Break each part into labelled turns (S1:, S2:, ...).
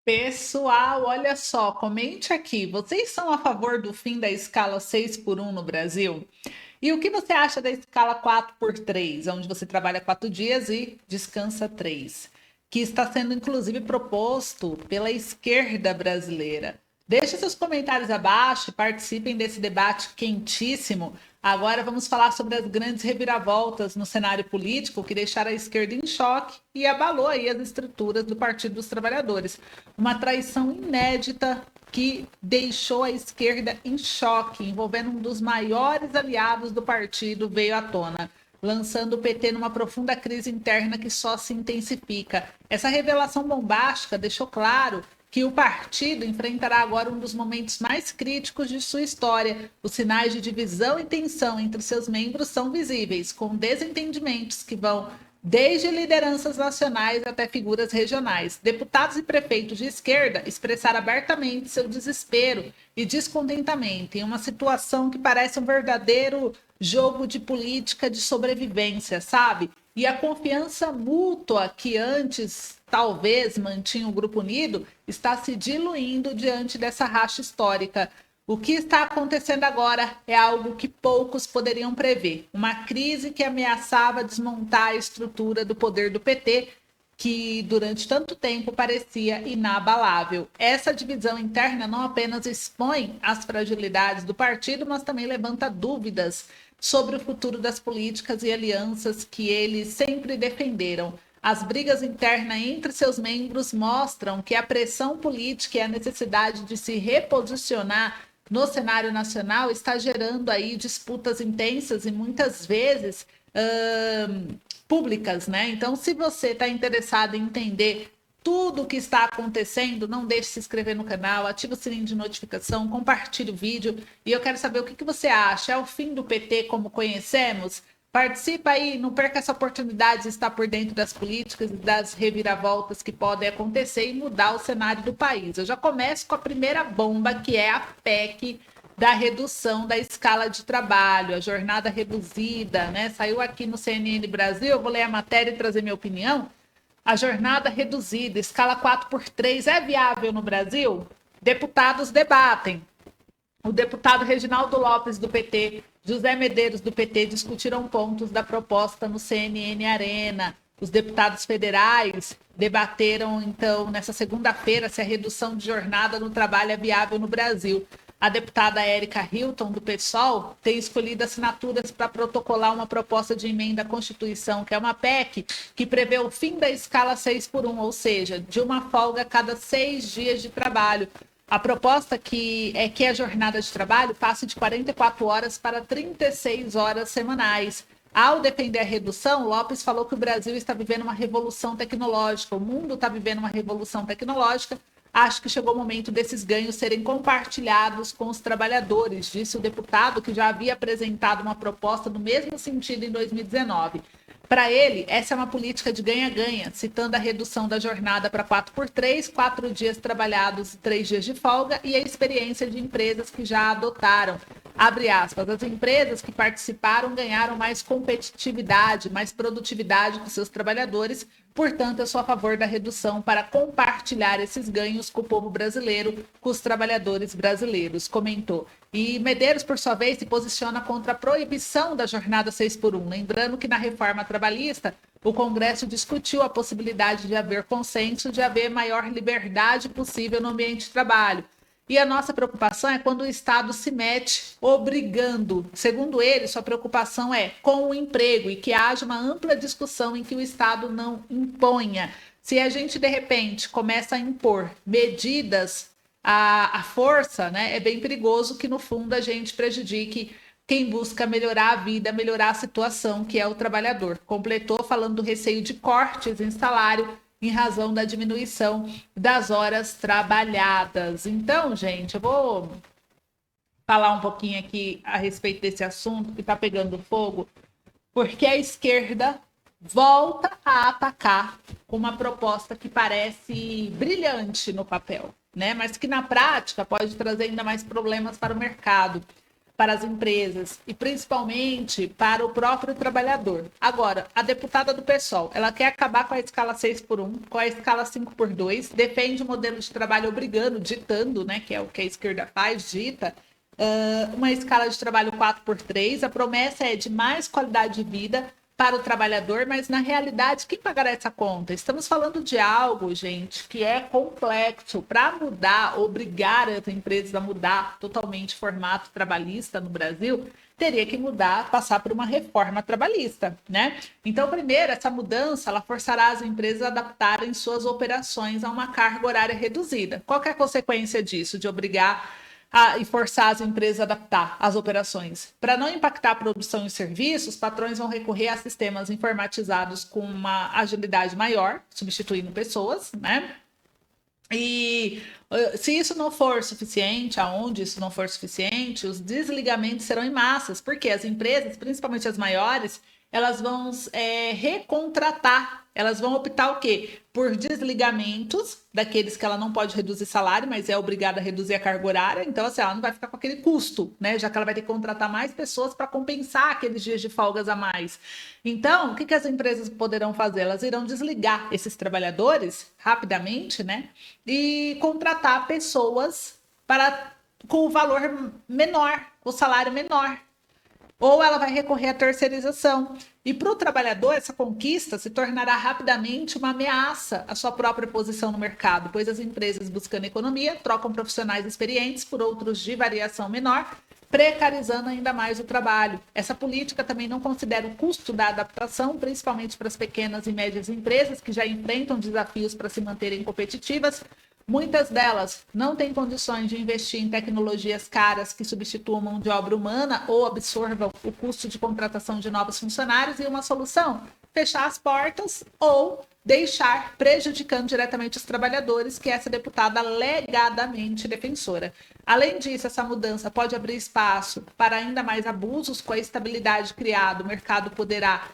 S1: Pessoal, olha só, comente aqui. Vocês são a favor do fim da escala 6 por um no Brasil? E o que você acha da escala 4 por 3, onde você trabalha 4 dias e descansa 3, que está sendo inclusive proposto pela esquerda brasileira? Deixe seus comentários abaixo, participem desse debate quentíssimo. Agora vamos falar sobre as grandes reviravoltas no cenário político que deixaram a esquerda em choque e abalou aí as estruturas do Partido dos Trabalhadores. Uma traição inédita que deixou a esquerda em choque, envolvendo um dos maiores aliados do partido, veio à tona, lançando o PT numa profunda crise interna que só se intensifica. Essa revelação bombástica deixou claro que o partido enfrentará agora um dos momentos mais críticos de sua história. Os sinais de divisão e tensão entre seus membros são visíveis, com desentendimentos que vão desde lideranças nacionais até figuras regionais. Deputados e prefeitos de esquerda expressaram abertamente seu desespero e descontentamento em uma situação que parece um verdadeiro jogo de política de sobrevivência, sabe? E a confiança mútua que antes talvez mantinha o grupo unido está se diluindo diante dessa racha histórica. O que está acontecendo agora é algo que poucos poderiam prever. Uma crise que ameaçava desmontar a estrutura do poder do PT, que durante tanto tempo parecia inabalável. Essa divisão interna não apenas expõe as fragilidades do partido, mas também levanta dúvidas sobre o futuro das políticas e alianças que eles sempre defenderam. As brigas internas entre seus membros mostram que a pressão política e a necessidade de se reposicionar no cenário nacional está gerando aí disputas intensas e muitas vezes públicas, né? Então, se você está interessado em entender tudo o que está acontecendo, não deixe de se inscrever no canal, ative o sininho de notificação, compartilhe o vídeo e eu quero saber o que você acha. É o fim do PT como conhecemos? Participa aí, não perca essa oportunidade de estar por dentro das políticas e das reviravoltas que podem acontecer e mudar o cenário do país. Eu já começo com a primeira bomba, que é a PEC da redução da escala de trabalho, a jornada reduzida, né? Saiu aqui no CNN Brasil, eu vou ler a matéria e trazer minha opinião. A jornada reduzida, escala 4 por 3, é viável no Brasil? Deputados debatem. O deputado Reginaldo Lopes, do PT, José Medeiros, do PT, discutiram pontos da proposta no CNN Arena. Os deputados federais debateram, então, nessa segunda-feira, se a redução de jornada no trabalho é viável no Brasil. A deputada Érica Hilton, do PSOL, tem escolhido assinaturas para protocolar uma proposta de emenda à Constituição, que é uma PEC, que prevê o fim da escala 6 por 1, ou seja, de uma folga a cada 6 dias de trabalho. A proposta é que a jornada de trabalho passe de 44 horas para 36 horas semanais. Ao defender a redução, Lopes falou que o Brasil está vivendo uma revolução tecnológica, o mundo está vivendo uma revolução tecnológica. Acho que chegou o momento desses ganhos serem compartilhados com os trabalhadores, disse o deputado, que já havia apresentado uma proposta no mesmo sentido em 2019. Para ele, essa é uma política de ganha-ganha, citando a redução da jornada para 4 por 3, 4 dias trabalhados e 3 dias de folga, e a experiência de empresas que já adotaram. Abre aspas, as empresas que participaram ganharam mais competitividade, mais produtividade com seus trabalhadores, portanto, eu sou a favor da redução para compartilhar esses ganhos com o povo brasileiro, com os trabalhadores brasileiros, comentou. E Medeiros, por sua vez, se posiciona contra a proibição da jornada 6 por 1, lembrando que na reforma trabalhista, o Congresso discutiu a possibilidade de haver consenso, de haver maior liberdade possível no ambiente de trabalho. E a nossa preocupação é quando o Estado se mete obrigando. Segundo ele, sua preocupação é com o emprego e que haja uma ampla discussão em que o Estado não imponha. Se a gente, de repente, começa a impor medidas à força, né, é bem perigoso que, no fundo, a gente prejudique quem busca melhorar a vida, melhorar a situação, que é o trabalhador. Completou falando do receio de cortes em salário em razão da diminuição das horas trabalhadas. Então, gente, eu vou falar um pouquinho aqui a respeito desse assunto que está pegando fogo, porque a esquerda volta a atacar uma proposta que parece brilhante no papel, né? Mas que na prática pode trazer ainda mais problemas para o mercado. para as empresas e principalmente para o próprio trabalhador. Agora, a deputada do PSOL, ela quer acabar com a escala 6x1, com a escala 5x2, defende o modelo de trabalho obrigando, ditando, né, que é o que a esquerda faz, dita, uma escala de trabalho 4x3. A promessa é de mais qualidade de vida para o trabalhador, mas na realidade, quem pagará essa conta? Estamos falando de algo, gente, que é complexo. Para mudar, obrigar as empresas a mudar totalmente o formato trabalhista no Brasil, teria que mudar, passar por uma reforma trabalhista, né? Então, primeiro, essa mudança, ela forçará as empresas a adaptarem suas operações a uma carga horária reduzida. Qual que é a consequência disso, de obrigar e forçar as empresas a adaptar as operações? Para não impactar a produção e serviços, patrões vão recorrer a sistemas informatizados com uma agilidade maior, substituindo pessoas, né? E se isso não for suficiente, aonde isso não for suficiente, os desligamentos serão em massas, porque as empresas, principalmente as maiores, elas vão recontratar, elas vão optar o quê? Por desligamentos daqueles que ela não pode reduzir salário, mas é obrigada a reduzir a carga horária, então assim, ela não vai ficar com aquele custo, né? Já que ela vai ter que contratar mais pessoas para compensar aqueles dias de folgas a mais. Então, o que as empresas poderão fazer? Elas irão desligar esses trabalhadores rapidamente, né? E contratar pessoas com o valor menor, o salário menor. Ou ela vai recorrer à terceirização. E para o trabalhador, essa conquista se tornará rapidamente uma ameaça à sua própria posição no mercado, pois as empresas, buscando economia, trocam profissionais experientes por outros de variação menor, precarizando ainda mais o trabalho. Essa política também não considera o custo da adaptação, principalmente para as pequenas e médias empresas, que já enfrentam desafios para se manterem competitivas. Muitas delas não têm condições de investir em tecnologias caras que substituam mão de obra humana ou absorvam o custo de contratação de novos funcionários, e uma solução: fechar as portas ou deixar prejudicando diretamente os trabalhadores, que essa deputada alegadamente defensora. Além disso, essa mudança pode abrir espaço para ainda mais abusos. Com a estabilidade criada, o mercado poderá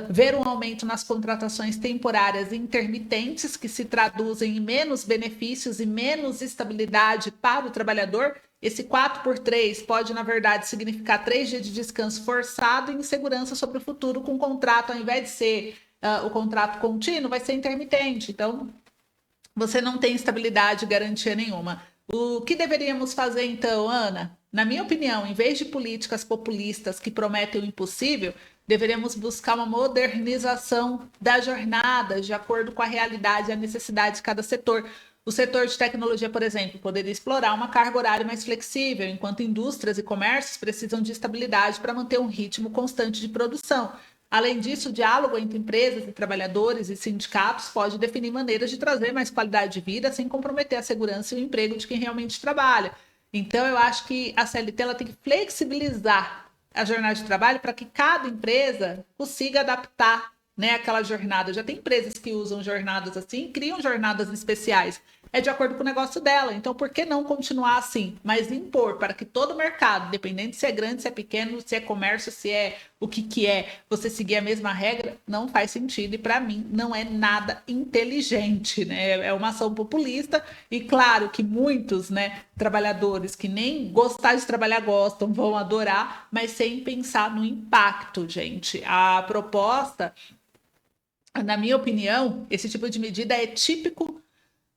S1: ver um aumento nas contratações temporárias e intermitentes, que se traduzem em menos benefícios e menos estabilidade para o trabalhador. Esse 4x3 pode, na verdade, significar 3 dias de descanso forçado e insegurança sobre o futuro, com o contrato, ao invés de ser o contrato contínuo, vai ser intermitente. Então, você não tem estabilidade e garantia nenhuma. O que deveríamos fazer, então, Ana? Na minha opinião, em vez de políticas populistas que prometem o impossível, deveríamos buscar uma modernização das jornadas de acordo com a realidade e a necessidade de cada setor. O setor de tecnologia, por exemplo, poderia explorar uma carga horária mais flexível, enquanto indústrias e comércios precisam de estabilidade para manter um ritmo constante de produção. Além disso, o diálogo entre empresas e trabalhadores e sindicatos pode definir maneiras de trazer mais qualidade de vida sem comprometer a segurança e o emprego de quem realmente trabalha. Então, eu acho que a CLT ela tem que flexibilizar a jornada de trabalho para que cada empresa consiga adaptar, né, aquela jornada. Já tem empresas que usam jornadas assim, criam jornadas especiais. É de acordo com o negócio dela. Então, por que não continuar assim? Mas impor para que todo o mercado, independente se é grande, se é pequeno, se é comércio, se é o que é, você seguir a mesma regra, não faz sentido. E para mim, não é nada inteligente, né? É uma ação populista. E claro que muitos, né, trabalhadores que nem gostar de trabalhar gostam, vão adorar, mas sem pensar no impacto, gente. A proposta, na minha opinião, esse tipo de medida é típico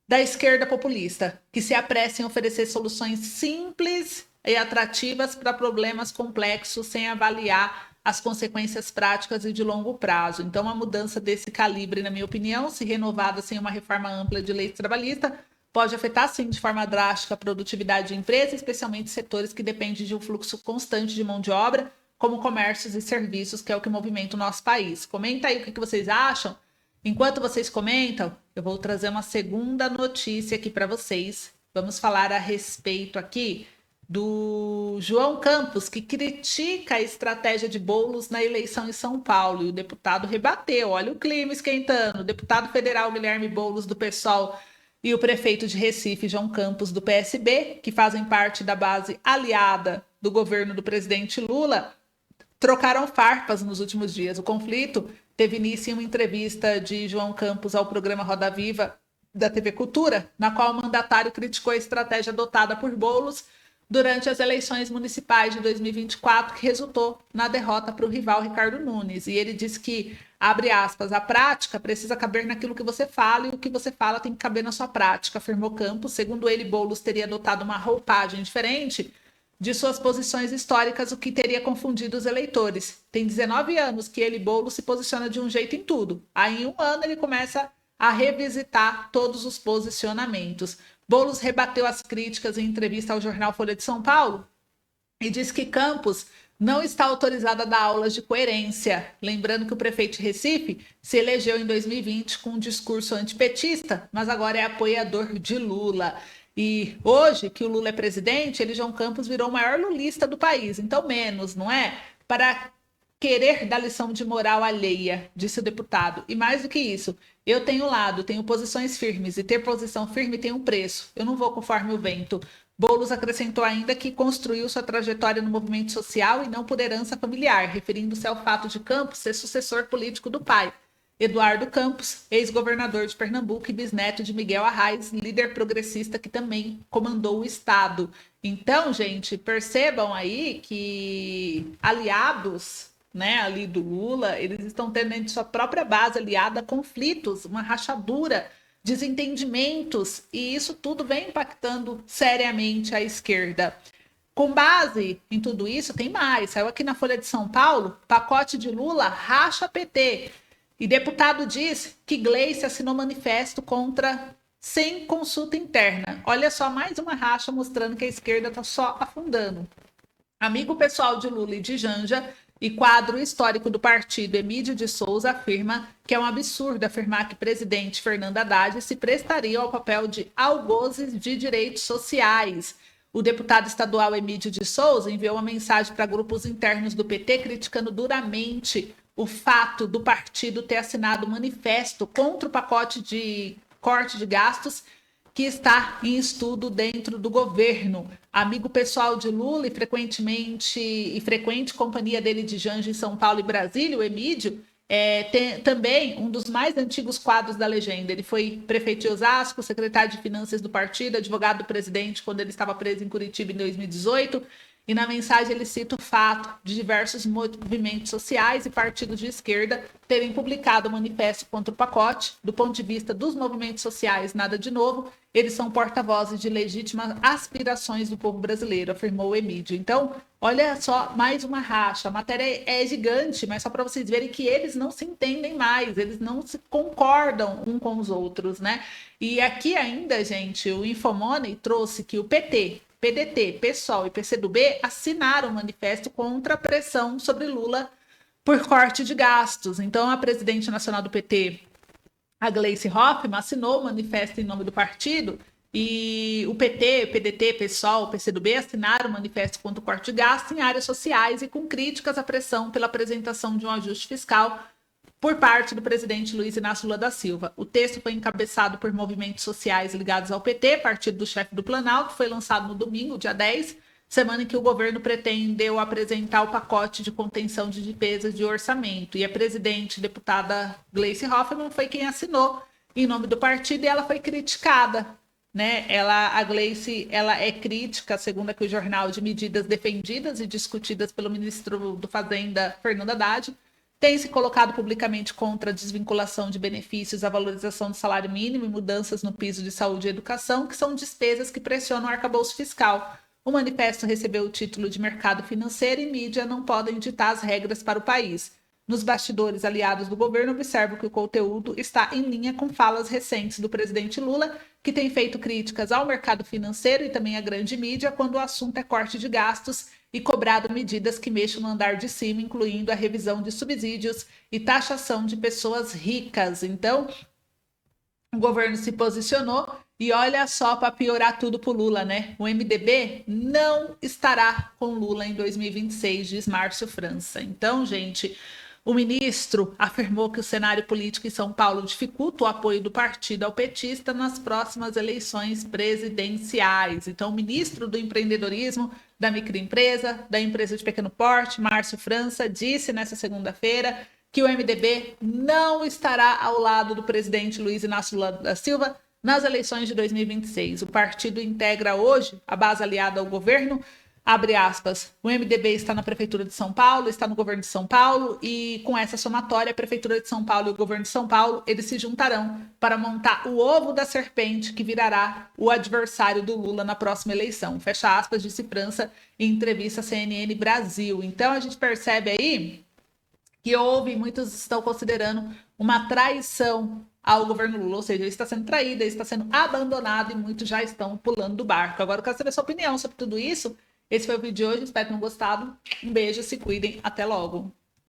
S1: da esquerda populista, que se apressa em oferecer soluções simples e atrativas para problemas complexos, sem avaliar as consequências práticas e de longo prazo. Então, uma mudança desse calibre, na minha opinião, se renovada sem uma reforma ampla de lei trabalhista, pode afetar, sim, de forma drástica a produtividade de empresas, especialmente setores que dependem de um fluxo constante de mão de obra, como comércios e serviços, que é o que movimenta o nosso país. Comenta aí o que vocês acham. Enquanto vocês comentam, eu vou trazer uma segunda notícia aqui para vocês. Vamos falar a respeito aqui do João Campos, que critica a estratégia de Boulos na eleição em São Paulo. E o deputado rebateu. Olha o clima esquentando. O deputado federal Guilherme Boulos, do PSOL, e o prefeito de Recife, João Campos, do PSB, que fazem parte da base aliada do governo do presidente Lula, trocaram farpas nos últimos dias. O conflito teve início em uma entrevista de João Campos ao programa Roda Viva da TV Cultura, na qual o mandatário criticou a estratégia adotada por Boulos durante as eleições municipais de 2024, que resultou na derrota para o rival Ricardo Nunes. E ele disse que, abre aspas, a prática precisa caber naquilo que você fala e o que você fala tem que caber na sua prática, afirmou Campos. Segundo ele, Boulos teria adotado uma roupagem diferente de suas posições históricas, o que teria confundido os eleitores. Tem 19 anos que ele, Boulos, se posiciona de um jeito em tudo. Aí, em um ano, ele começa a revisitar todos os posicionamentos. Boulos rebateu as críticas em entrevista ao jornal Folha de São Paulo e disse que Campos não está autorizado a dar aulas de coerência. Lembrando que o prefeito de Recife se elegeu em 2020 com um discurso antipetista, mas agora é apoiador de Lula. E hoje, que o Lula é presidente, ele, João Campos, virou o maior lulista do país. Então, menos, não é? Para querer dar lição de moral alheia, disse o deputado. E mais do que isso, eu tenho lado, tenho posições firmes, e ter posição firme tem um preço. Eu não vou conforme o vento. Boulos acrescentou ainda que construiu sua trajetória no movimento social e não por herança familiar, referindo-se ao fato de Campos ser sucessor político do pai, Eduardo Campos, ex-governador de Pernambuco e bisneto de Miguel Arraes, líder progressista que também comandou o estado. Então, gente, percebam aí que aliados, né, ali do Lula, eles estão tendo dentro de sua própria base aliada conflitos, uma rachadura, desentendimentos, e isso tudo vem impactando seriamente a esquerda. Com base em tudo isso, tem mais. Saiu aqui na Folha de São Paulo, pacote de Lula racha PT. E deputado diz que Gleice assinou manifesto contra sem consulta interna. Olha só, mais uma racha mostrando que a esquerda está só afundando. Amigo pessoal de Lula e de Janja e quadro histórico do partido, Emílio de Souza, afirma que é um absurdo afirmar que presidente Fernando Haddad se prestaria ao papel de algozes de direitos sociais. O deputado estadual Emílio de Souza enviou uma mensagem para grupos internos do PT criticando duramente o fato do partido ter assinado um manifesto contra o pacote de corte de gastos que está em estudo dentro do governo. Amigo pessoal de Lula e frequente companhia dele de Janja em São Paulo e Brasília, o Emílio, tem também um dos mais antigos quadros da legenda. Ele foi prefeito de Osasco, secretário de Finanças do partido, advogado do presidente quando ele estava preso em Curitiba em 2018. E na mensagem ele cita o fato de diversos movimentos sociais e partidos de esquerda terem publicado o manifesto contra o pacote. Do ponto de vista dos movimentos sociais, nada de novo. Eles são porta-vozes de legítimas aspirações do povo brasileiro, afirmou o Emílio. Então, olha só, mais uma racha. A matéria é gigante, mas só para vocês verem que eles não se entendem mais, eles não se concordam um com os outros, né? E aqui ainda, gente, o Infomoney trouxe que o PT, PDT, PSOL e PCdoB assinaram um manifesto contra a pressão sobre Lula por corte de gastos. Então, a presidente nacional do PT, a Gleice Hoffmann, assinou o manifesto em nome do partido e o PT, PDT, PSOL, PCdoB assinaram o manifesto contra o corte de gastos em áreas sociais e com críticas à pressão pela apresentação de um ajuste fiscal por parte do presidente Luiz Inácio Lula da Silva. O texto foi encabeçado por movimentos sociais ligados ao PT, partido do chefe do Planalto, foi lançado no domingo, dia 10, semana em que o governo pretendeu apresentar o pacote de contenção de despesas de orçamento. E a presidente, deputada Gleice Hoffmann, foi quem assinou em nome do partido e ela foi criticada, né? A Gleice, ela é crítica, segundo aqui o jornal, de medidas defendidas e discutidas pelo ministro do Fazenda, Fernando Haddad, tem se colocado publicamente contra a desvinculação de benefícios, a valorização do salário mínimo e mudanças no piso de saúde e educação, que são despesas que pressionam o arcabouço fiscal. O manifesto recebeu o título de Mercado Financeiro e Mídia não podem ditar as regras para o país. Nos bastidores, aliados do governo observam que o conteúdo está em linha com falas recentes do presidente Lula, que tem feito críticas ao mercado financeiro e também à grande mídia quando o assunto é corte de gastos e cobrado medidas que mexam no andar de cima, incluindo a revisão de subsídios e taxação de pessoas ricas. Então, o governo se posicionou e olha só para piorar tudo para o Lula, né? O MDB não estará com Lula em 2026, diz Márcio França. Então, gente, o ministro afirmou que o cenário político em São Paulo dificulta o apoio do partido ao petista nas próximas eleições presidenciais. Então, o ministro do empreendedorismo, da microempresa, da empresa de pequeno porte, Márcio França, disse nesta segunda-feira que o MDB não estará ao lado do presidente Luiz Inácio Lula da Silva nas eleições de 2026. O partido integra hoje a base aliada ao governo. Abre aspas, o MDB está na Prefeitura de São Paulo, está no governo de São Paulo, e com essa somatória, a Prefeitura de São Paulo e o governo de São Paulo, eles se juntarão para montar o ovo da serpente que virará o adversário do Lula na próxima eleição. Fecha aspas, disse França em entrevista à CNN Brasil. Então a gente percebe aí que houve, muitos estão considerando uma traição ao governo Lula, ou seja, ele está sendo traído, ele está sendo abandonado e muitos já estão pulando do barco. Agora eu quero saber a sua opinião sobre tudo isso. Esse foi o vídeo de hoje, espero que tenham gostado. Um beijo, se cuidem, até logo.